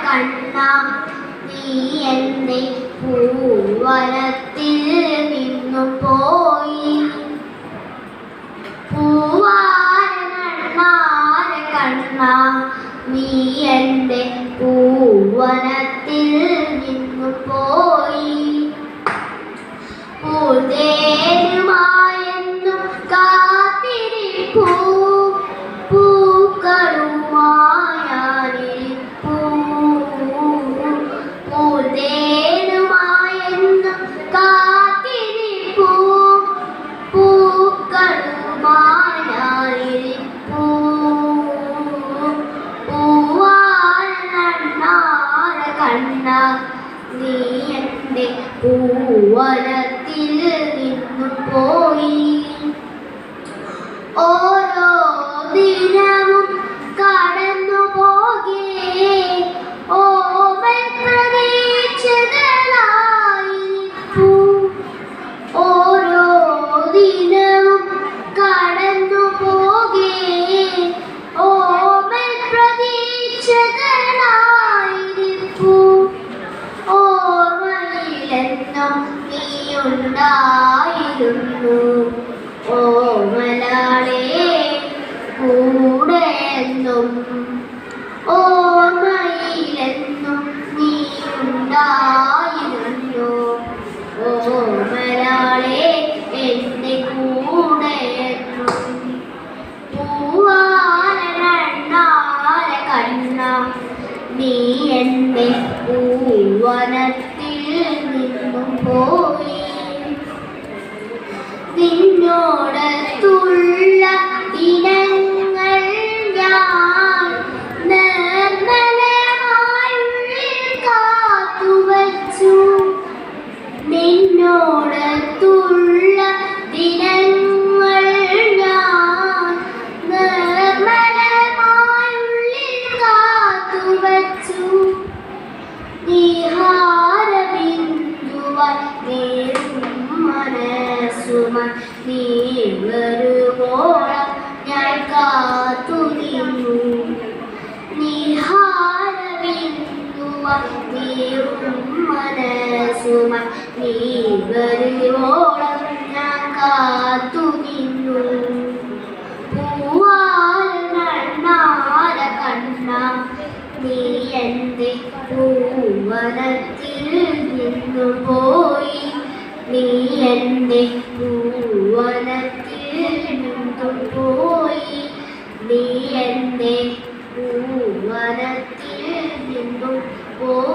കണ്ണ നീ എന്റെ പൂവനത്തിൽ നിന്നു പോയി. കണ്ണ നീ എന്റെ പൂവനത്തിൽ നിന്നു പോയി. പൂതേനുമായെന്നു കാത്തിരിപ്പൂ പൂക്കളുമായാനിരിപ്പൂ. പൂതേനുമായെന്നു കാത്തിരിപ്പൂ പൂക്കളുമായാനിരിപ്പൂ. കണ്ണ നീ എന്റെ പൂവനത്തിൽ നിന്നു പോയി. ഓരോ ദിനവും കടന്നു പോകേ ഓമൽ പ്രതീക്ഷകളായിരിപ്പൂ. ഓരോ ദിനവും കടന്നു പോകേ ഓമൽ പ്രതീക്ഷകളായിരിപ്പൂ. ഓർമ്മയിലെന്നും നീയുണ്ടായിരുന്നു ഓമലാളെ കൂടെയെന്നും. ഓർമ്മയിലെന്നും നീയുണ്ടായിരുന്നു ഓമലാളെ എൻ്റെ കൂടെയെന്നും. കണ്ണ നീ എൻ്റെ പൂവനത്തിൽ നിന്നു പോയി. നിന്നോടത്തുള്ള ദിനങ്ങൾ ഞാൻ നിർമ്മലമായുള്ളിൽ കാത്തുവച്ചു. നിന്നോടത്തുള്ള ദിനങ്ങൾ ഞാൻ നിർമ്മലമായുള്ളിൽ കാത്തുവച്ചു. നിഹാരബിന്ദുവായി നേരും മനസ്സുമായി നീ വരുവോളം ഞാൻ കാത്തുനിന്നു. നിഹാരബിന്ദുവായി നേരും മനസ്സുമായി നീ വരുവോളം ഞാൻ കാത്തുനിന്നു. കണ്ണ നീ എൻ്റെ പൂവനത്തിൽ നിന്നു പോയി. നീ എൻ്റെ പൂവനത്തിൽ നിന്നു പോയി. നീ എൻ്റെ പൂവനത്തിൽ നിന്നു പോയി.